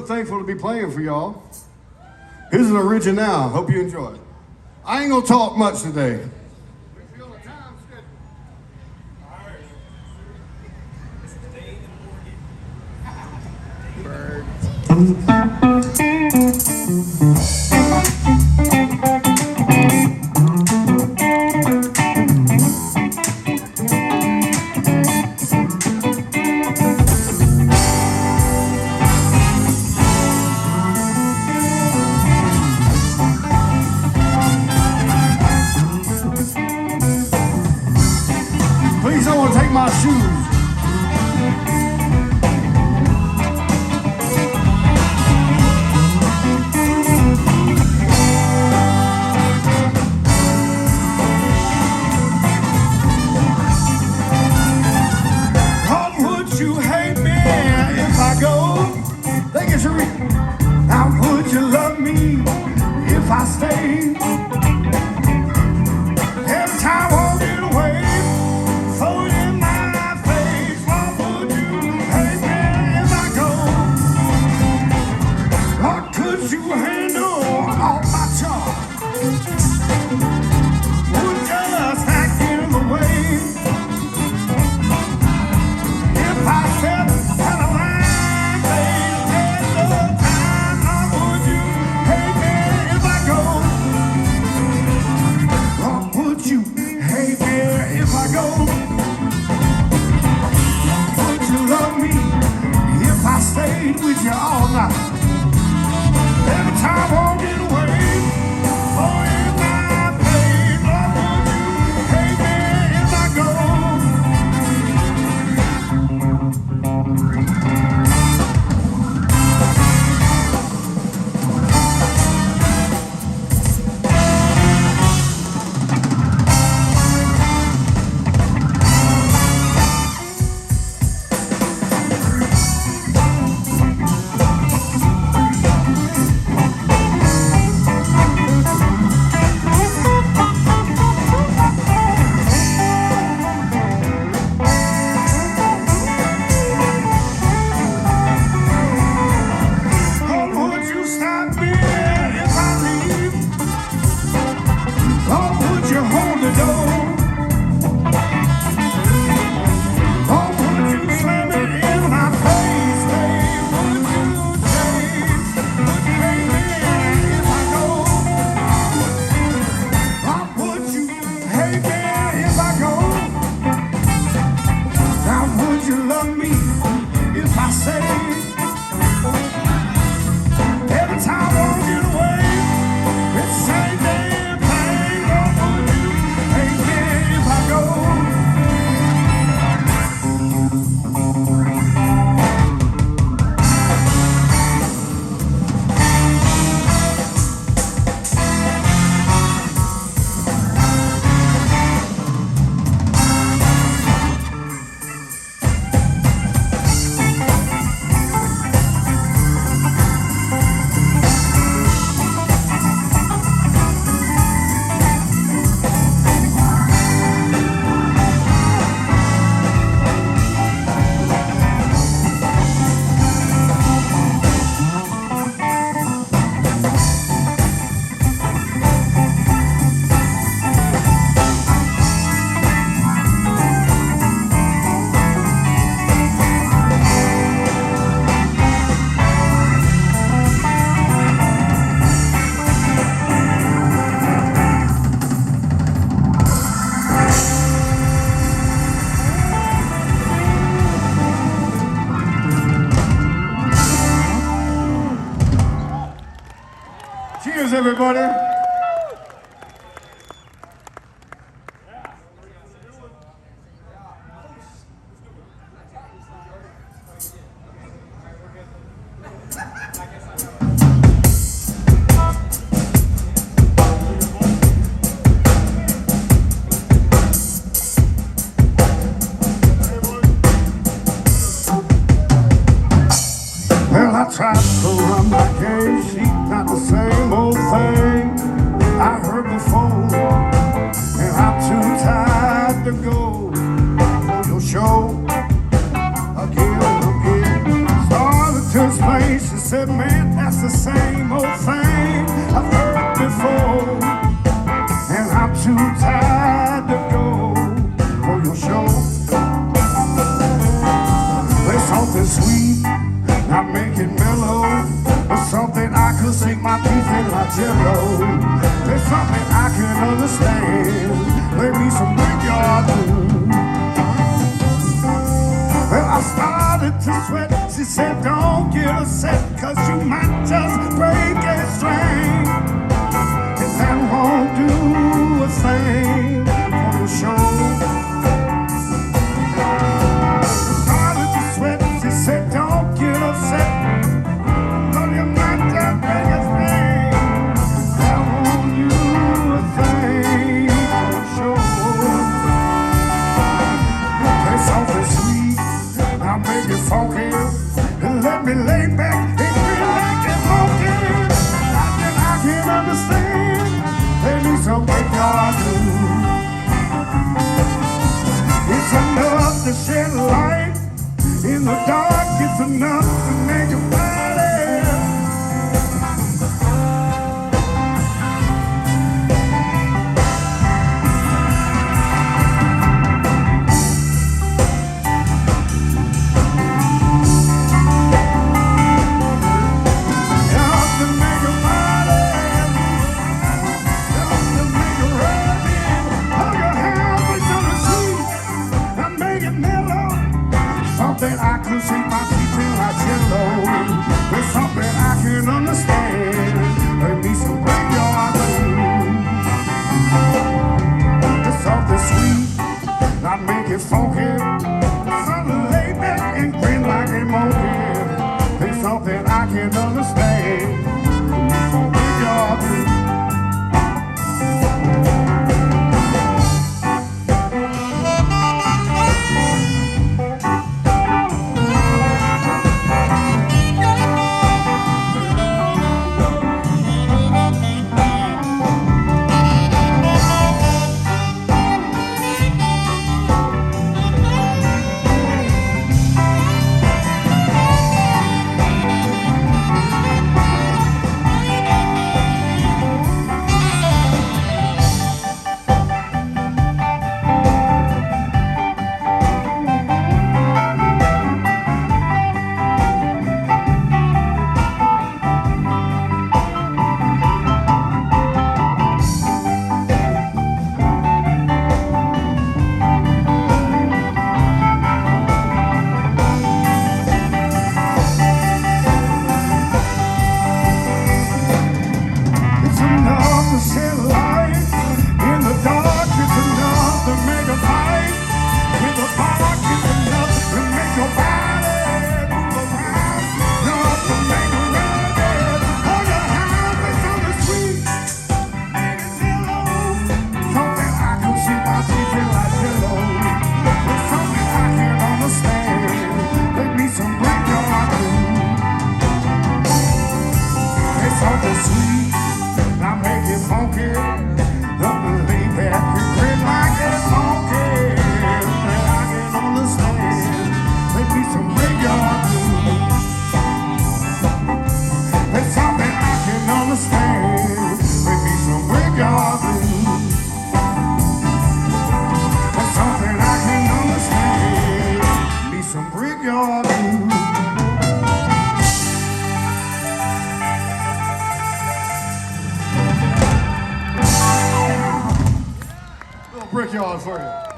Thankful to be playing for y'all. Here's an original. Hope you enjoy it. I ain't gonna talk much today. Please don't want to take my shoes. How would you hate me if I go? Thank you, Sheree. How would you love me if I stay? Every time I walk away, throw it in my face. What would you hate me if I go? What could you handle all my charm? Would just act in the way. If I said had a line face at the time, how would you hate me if I go? What would you hate me if I go? Would you love me if I stayed with you all night? Every time I walk away, oh, in my face, what would you hate me if I go? Cheers, everybody. Well, I tried to run my game, she's not the same old thing I heard before, and I'm too tired to go to your show again and again. Started to explain, she said, man, that's the same old thing I've heard before. And I'm too tired to go for your show. There's something sweet, not make it mellow. There's something I could sink my teeth in like jello. There's something I can understand. Let me some brickyard blues. Well, I started to sweat. She said, don't get upset, cause you might just break a string. And that won't do a thing for the show. Started to sweat. She said, don't get upset, cause you might just break a string. That won't do a thing for the show. There's something sweet, I'll make it funky, and let me lay back and feel like it's funky. I can understand, they need some backyard blues. It's enough to shed light in the dark, it's enough to make a body. Something I could see my teeth in like jello. There's something I can understand. Let me some graveyard blues. There's something sweet, not make it funky. Something lay back and grin like a monkey. There's something I can understand. Let me some graveyard blues. Something sweet, now make it funky. Let me lay back and grin like a monkey. That I can understand. Make me some graveyard blues. There's something I can understand. Make me some graveyard blues. There's something I can understand. Me some graveyard blues. Brickyard for you.